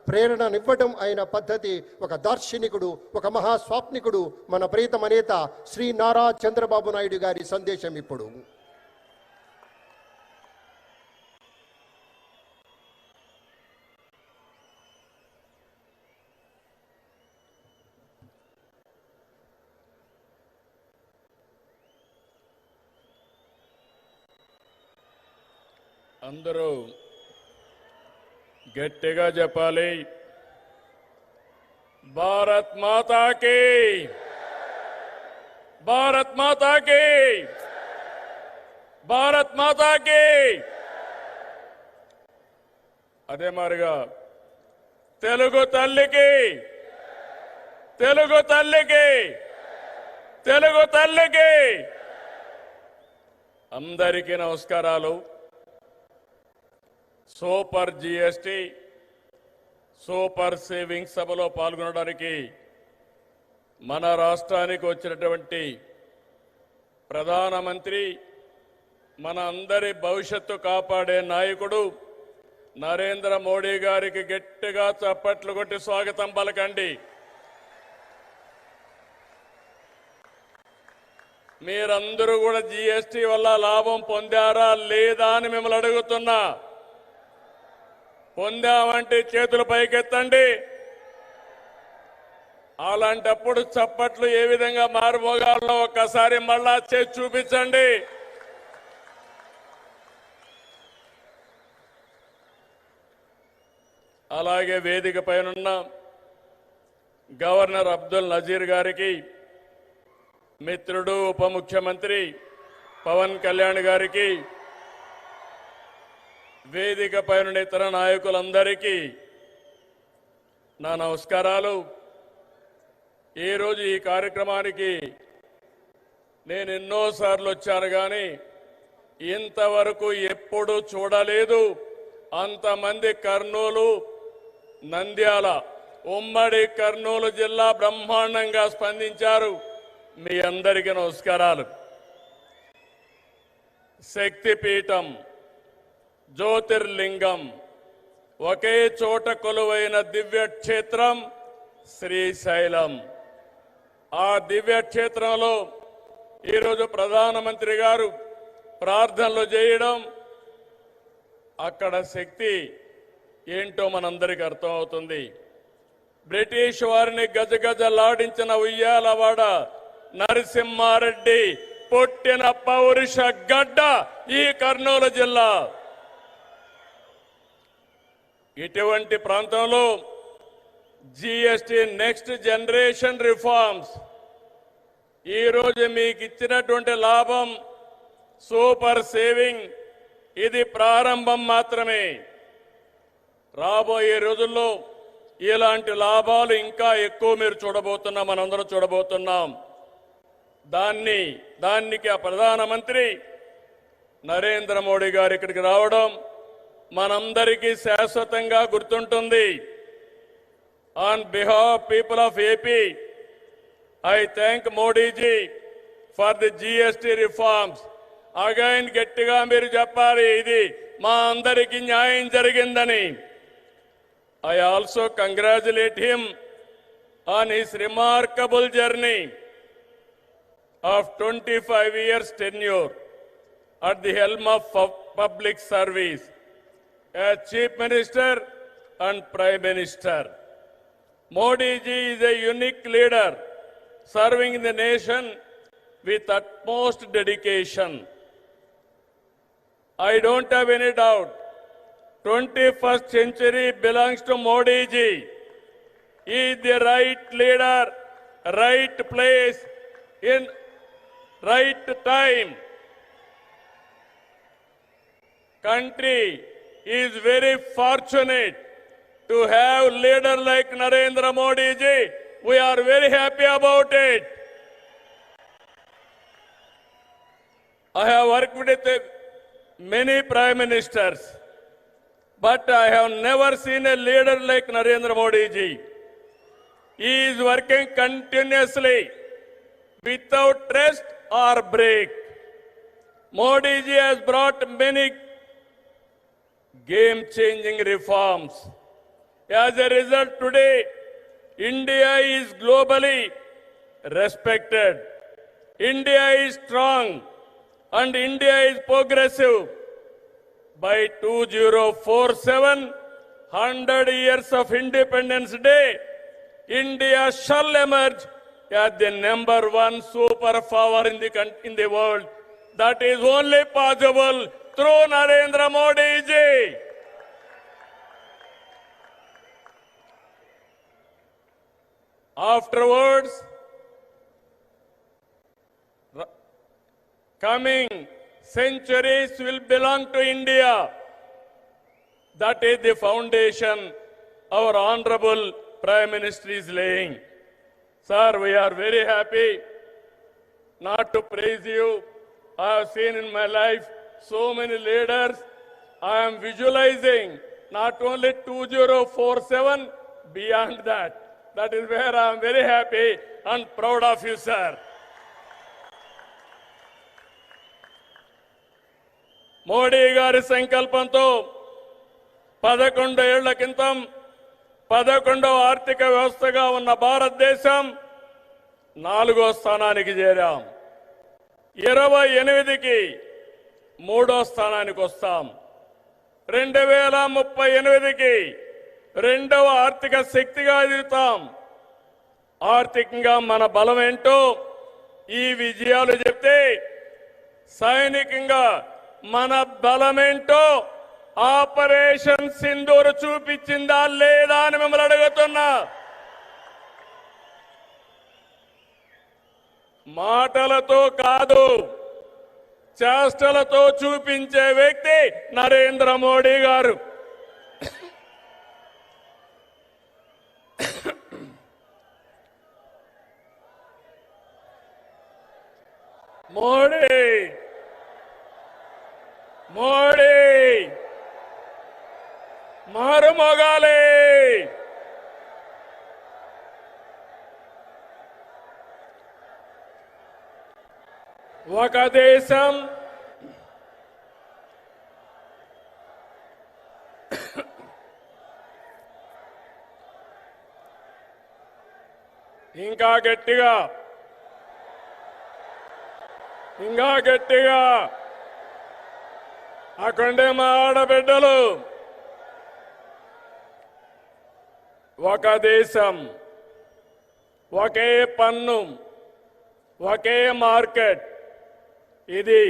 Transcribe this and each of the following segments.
ప్రేరణనివ్వడం అయిన పద్ధతి ఒక దార్శనికుడు, ఒక మహాస్వాప్నికుడు మన ప్రియతమ నేత శ్రీ నారా చంద్రబాబు నాయుడు గారి సందేశం ఇప్పుడు. అందరూ గట్టిగా చెప్పాలి. భారత్ మాతాకి, భారత్ మాతాకి, భారత్ మాతాకి. అదే మారిగా తెలుగు తల్లికి, తెలుగు తల్లికి, తెలుగు తల్లికి. అందరికీ నమస్కారాలు. సూపర్ జిఎస్టి, సూపర్ సేవింగ్స్ సభలో పాల్గొనడానికి మన రాష్ట్రానికి వచ్చినటువంటి ప్రధానమంత్రి, మన అందరి భవిష్యత్తు కాపాడే నాయకుడు నరేంద్ర మోడీ గారికి గట్టిగా చప్పట్లు కొట్టి స్వాగతం పలకండి. మీరందరూ కూడా జిఎస్టి వల్ల లాభం పొందారా లేదా అని మిమ్మల్ని అడుగుతున్నా. పొందామంటే చేతులు పైకెత్తండి. అలాంటప్పుడు చప్పట్లు ఏ విధంగా మారుమోగాలో ఒక్కసారి మళ్ళా చేసి చూపించండి. అలాగే వేదిక పైనున్న గవర్నర్ అబ్దుల్ నజీర్ గారికి, మిత్రుడు ఉప ముఖ్యమంత్రి పవన్ కళ్యాణ్ గారికి, వేదిక పైన ఇతర నాయకులందరికీ నా నమస్కారాలు. ఈరోజు ఈ కార్యక్రమానికి నేను ఎన్నోసార్లు వచ్చాను కానీ ఇంతవరకు ఎప్పుడూ చూడలేదు. అంతమంది కర్నూలు, నంద్యాల, ఉమ్మడి కర్నూలు జిల్లా బ్రహ్మాండంగా స్పందించారు. మీ అందరికీ నమస్కారాలు. శక్తిపీఠం, జ్యోతిర్లింగం, ఒకే చోట కొలువైన దివ్యక్షేత్రం శ్రీశైలం. ఆ దివ్యక్షేత్రంలో ఈరోజు ప్రధానమంత్రి గారు ప్రార్థనలు చేయడం, అక్కడ శక్తి ఏంటో మనందరికీ అర్థమవుతుంది. బ్రిటిష్ వారిని గజగజలాడించిన ఉయ్యాలవాడ నరసింహారెడ్డి పుట్టిన పౌరుష గడ్డ ఈ కర్నూలు జిల్లా. ఇటువంటి ప్రాంతంలో జిఎస్టి నెక్స్ట్ జనరేషన్ రిఫార్మ్స్ ఈరోజు మీకు ఇచ్చినటువంటి లాభం సూపర్ సేవింగ్, ఇది ప్రారంభం మాత్రమే. రాబోయే రోజుల్లో ఇలాంటి లాభాలు ఇంకా ఎక్కువ మీరు చూడబోతున్నాం, మనందరం చూడబోతున్నాం. దానికి ఆ ప్రధానమంత్రి నరేంద్ర మోడీ గారు ఇక్కడికి రావడం మనందరికీ శాశ్వతంగా గుర్తుంటుంది. On behalf people of AP, I thank Modiji for the GST reforms. Again గట్టిగా మీరు చెప్పాలి, ఇది మా అందరికీ న్యాయం జరిగిందని. I also congratulate him on his remarkable journey of 25 years tenure at the helm of public service as Chief Minister and Prime Minister. Modi ji is a unique leader serving the nation with utmost dedication. I don't have any doubt 21st century belongs to Modi ji. He is the right leader, right place, in right time. Country is very fortunate to have leader like Narendra Modi ji. We are very happy about it. I have worked with many prime ministers, but I have never seen a leader like Narendra Modi ji. He is working continuously without rest or break. Modi ji has brought many game-changing reforms. As a result, today, India is globally respected. India is strong and India is progressive. By 2047, 100 years of Independence Day, India shall emerge as the #1 superpower in the world. That is only possible through Narendra Modi ji. Afterwards, coming centuries will belong to India. That is the foundation our Honorable Prime Minister is laying. Sir, we are very happy not to praise you. I have seen in my life so many leaders. I am visualizing not only 2047, beyond that. That is where I am very happy and proud of you, sir. Modi గారి సంకల్పంతో 11 ఏళ్ల క్రితం 11వ ఆర్థిక వ్యవస్థగా ఉన్న భారతదేశం 4వ స్థానానికి చేరాం. 28కి 3వ స్థానానికి వస్తాం. 2038కి 2వ ఆర్థిక శక్తిగా ఎదుగుతాం. ఆర్థికంగా మన బలం ఏంటో ఈ విజయాలు చెప్తే, సైనికంగా మన బలమేంటో ఆపరేషన్ సింధూర్ చూపించిందా లేదా అని మిమ్మల్ని అడుగుతున్నా. మాటలతో కాదు, చేష్టలతో చూపించే వ్యక్తి నరేంద్ర మోడీ గారు. మోడీ మోడీ మారుమోగాలి. ఒక దేశం ఇంకా గట్టిగా అక్కడే మా ఆడబిడ్డలు. ఒక దేశం, ఒకే పన్ను, ఒకే మార్కెట్. ఇది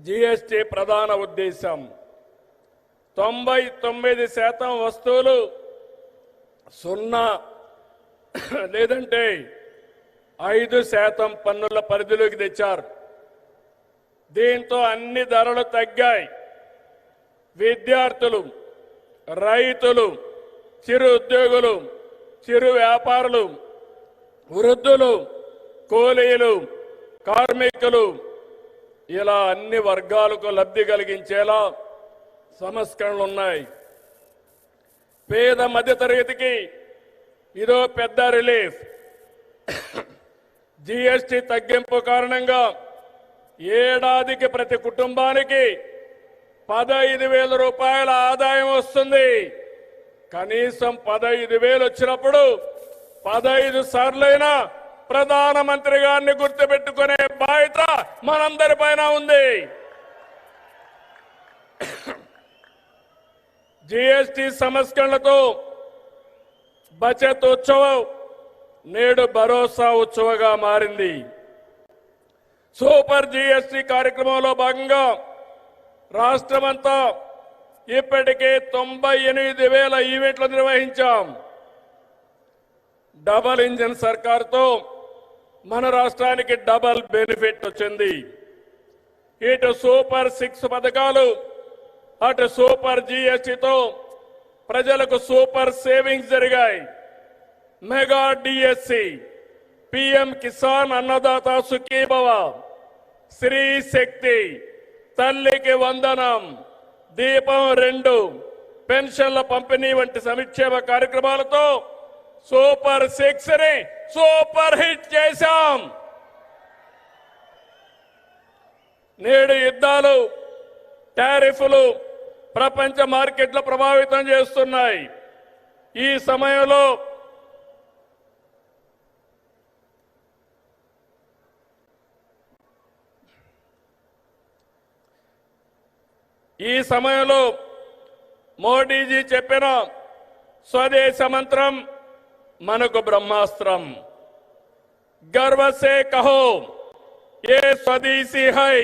జిఎస్టి ప్రధాన ఉద్దేశం. 99% వస్తువులు 0 లేదంటే 5% పన్నుల పరిధిలోకి తెచ్చారు. దీంతో అన్ని ధరలు తగ్గాయి. విద్యార్థులు, రైతులు, చిరు ఉద్యోగులు, చిరు వ్యాపారులు, వృద్ధులు, కూలీలు, కార్మికులు, ఇలా అన్ని వర్గాలకు లబ్ధి కలిగించేలా సంస్కరణలు ఉన్నాయి. పేద మధ్యతరగతికి ఇదో పెద్ద రిలీఫ్. జిఎస్టి తగ్గింపు కారణంగా ఏడాదికి ప్రతి కుటుంబానికి 15,000 రూపాయల ఆదాయం వస్తుంది. కనీసం 15,000 వచ్చినప్పుడు 15 సార్లైనా ప్రధానమంత్రి గారిని గుర్తుపెట్టుకునే బాధ్యత మనందరిపైన ఉంది. జిఎస్టి సంస్కరణలతో బచత్ ఉత్సవం నేడు భరోసా ఉత్సవంగా మారింది. సూపర్ జిఎస్టి కార్యక్రమంలో భాగంగా రాష్ట్రమంతా ఇప్పటికే 98,000 ఈవెంట్లు నిర్వహించాం. డబల్ ఇంజిన్ సర్కార్తో మన రాష్ట్రానికి డబల్ బెనిఫిట్ వచ్చింది. ఇటు సూపర్ 6 పథకాలు, అటు సూపర్ జిఎస్టితో ప్రజలకు సూపర్ సేవింగ్స్ జరిగాయి. Mega DSC, PM Kisan Annadata Sukhibhava, Shri శక్తి, తల్లికి వందనం, దీపం 2, పెన్షన్ల పంపిణీ వంటి సంక్షేమ కార్యక్రమాలతో సూపర్ 6 ని సూపర్ హిట్ చేశాం. నేడు యుద్ధాలు, టారిఫ్లు ప్రపంచ మార్కెట్లు ప్రభావితం చేస్తున్నాయి. ఈ సమయంలో మోడీజీ చెప్పిన స్వదేశ మంత్రం మనకు బ్రహ్మాస్త్రం. गर्व से कहो ये స్వదేశీ హై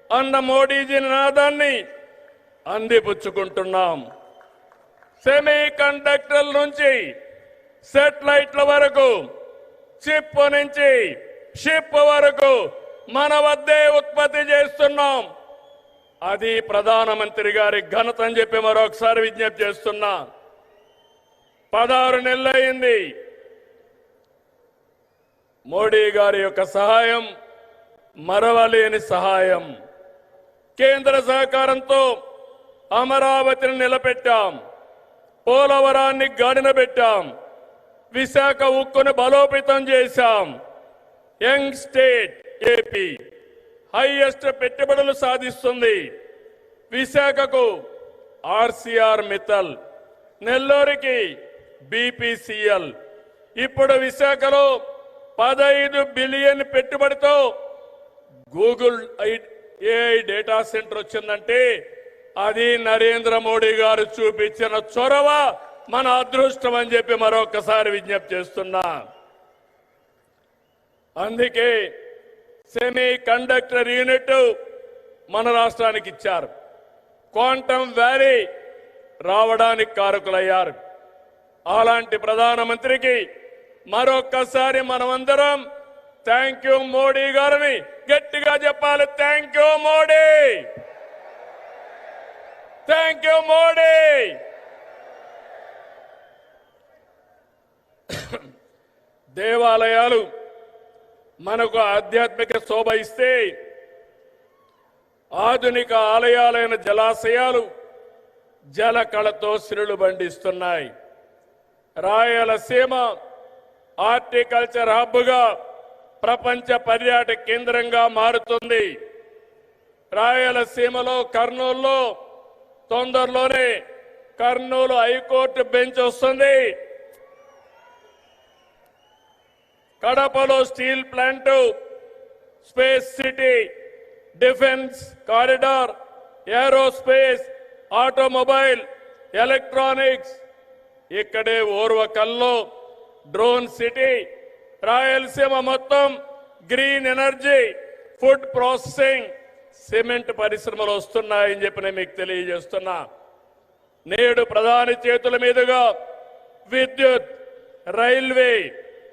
అన్న మోడీజీ నినాదాన్ని అందిపుచ్చుకుంటున్నాం. సెమీ కండక్టర్ల నుంచి సెటిలైట్ల వరకు, చిప్ నుంచి షిప్ వరకు మన వద్దే ఉత్పత్తి చేస్తున్నాం. అది ప్రధానమంత్రి గారి ఘనత అని చెప్పి మరొకసారి విజ్ఞప్తి చేస్తున్నా. 16 నెలలైంది మోడీ గారి యొక్క సహాయం మరవలేని సహాయం. కేంద్ర సహకారంతో అమరావతిని నిలబెట్టాం, పోలవరాన్ని గాడిన పెట్టాం, విశాఖ ఉక్కును బలోపేతం చేశాం. యంగ్ స్టేట్ ఏపీ హైయెస్ట్ పెట్టుబడులు సాధిస్తుంది. విశాఖకు ఆర్సీఆర్ మిత్తల్, నెల్లూరుకి బీపీసీఎల్. ఇప్పుడు విశాఖలో 15 బిలియన్ పెట్టుబడితో గూగుల్ ఏఐ డేటా సెంటర్ వచ్చిందంటే అది నరేంద్ర మోడీ గారు చూపించిన చొరవ, మన అదృష్టం అని చెప్పి మరొకసారి విజ్ఞప్తి చేస్తున్నా. అందుకే సెమీ కండక్టర్ యూనిట్ మన రాష్ట్రానికి ఇచ్చారు. క్వాంటమ్ వ్యాలీ రావడానికి కారకులయ్యారు. అలాంటి ప్రధానమంత్రికి మరొక్కసారి మనమందరం థ్యాంక్ యూ మోడీ గారిని గట్టిగా చెప్పాలి. Thank you Modi, thank you Modi. దేవాలయాలు మనకు ఆధ్యాత్మిక శోభ ఇస్తే, ఆధునిక ఆలయాలైన జలాశయాలు జల కళతో సిరులు బండిస్తున్నాయి. రాయలసీమ హార్టికల్చర్ హబ్గా ప్రపంచ పర్యాటక కేంద్రంగా మారుతుంది. రాయలసీమలో కర్నూలులో తొందరలోనే కర్నూలు హైకోర్టు బెంచ్ వస్తుంది. కడపలో steel plant, space city, defence corridor, aerospace, automobile, electronics. ఇక్కడే ఓర్వకల్లో డ్రోన్ సిటీ. రాయలసీమ మొత్తం green energy, food processing, cement పరిశ్రమలు వస్తున్నాయని చెప్పి నేను మీకు తెలియజేస్తున్నా. నేడు ప్రధాని చేతుల మీదుగా విద్యుత్, రైల్వే,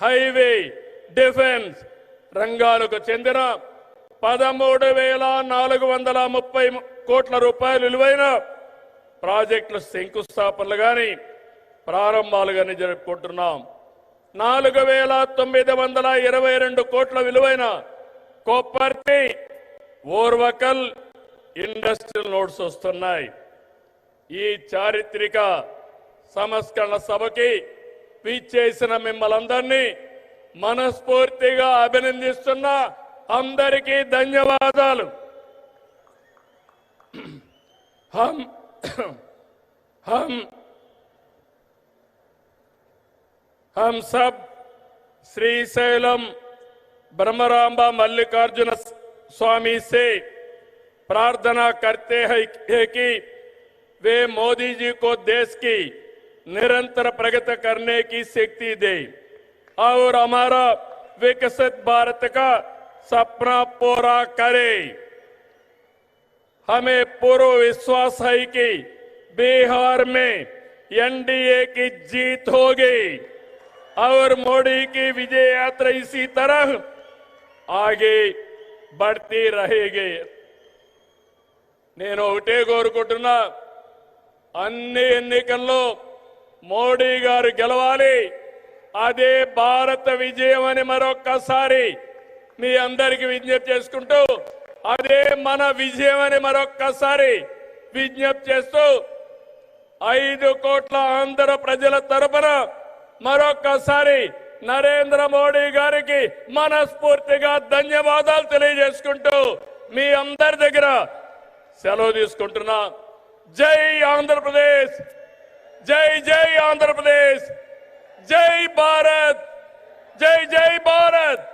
హైవే, డిఫెన్స్ రంగాలకు చెందిన 13,430 కోట్ల రూపాయలు విలువైన ప్రాజెక్టులు శంకుస్థాపనలు గాని ప్రారంభాలు గాని జరుపుకుంటున్నాం. 4,922 కోట్ల విలువైన కొప్పర్తి, ఓర్వకల్ ఇండస్ట్రియల్ నోడ్స్ వస్తున్నాయి. ఈ చారిత్రక సంస్కరణ సభకి విచ్చేసిన మిమ్మల్ందరినీ మనస్ఫూర్తిగా అభినందిస్తున్నా. అందరికీ ధన్యవాదాలు. हम सब श्रीशैलम ब्रह्मरांबा मल्लिकार्जुन स्वामी से प्रार्थना करते हैं कि वे मोदी जी को देश की निरंतर प्रगति करने की शक्ति दे और हमारा विकसित भारत का सपना पूरा करे. हमें पूरा विश्वास है कि बिहार में एनडीए की जीत होगी और मोदी की विजय यात्रा इसी तरह आगे बढ़ती रहेगी. నేను ఒకటే కోరుకుంటున్నా, అన్ని ఎన్నికల్లో మోడీ గారు గెలవాలి. అదే భారత విజయం అని మరొక్కసారి మీ అందరికీ విజ్ఞప్తి చేసుకుంటూ, అదే మన విజయం అని మరొక్కసారి విజ్ఞప్తి చేస్తూ 5 కోట్ల ఆంధ్ర ప్రజల తరపున మరొక్కసారి నరేంద్ర మోడీ గారికి మనస్ఫూర్తిగా ధన్యవాదాలు తెలియజేసుకుంటూ మీ అందరి దగ్గర సెలవు తీసుకుంటున్నా. జై ఆంధ్రప్రదేశ్, जय जय आंध्र प्रदेश, जय भारत, जय जय भारत,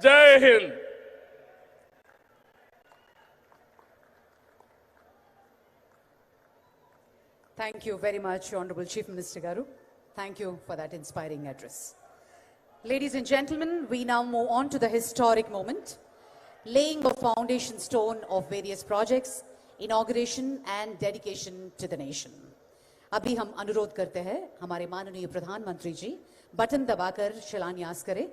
जय Hind. Thank you very much, Honorable Chief Minister Garu. Thank you for that inspiring address. Ladies and gentlemen, we now move on to the historic moment, laying a foundation stone of various projects, inauguration and dedication to the nation. अभी हम अनुरोध करते हैं हमारे माननीय प्रधानमंत्री जी button दबाकर शिलान्यास करें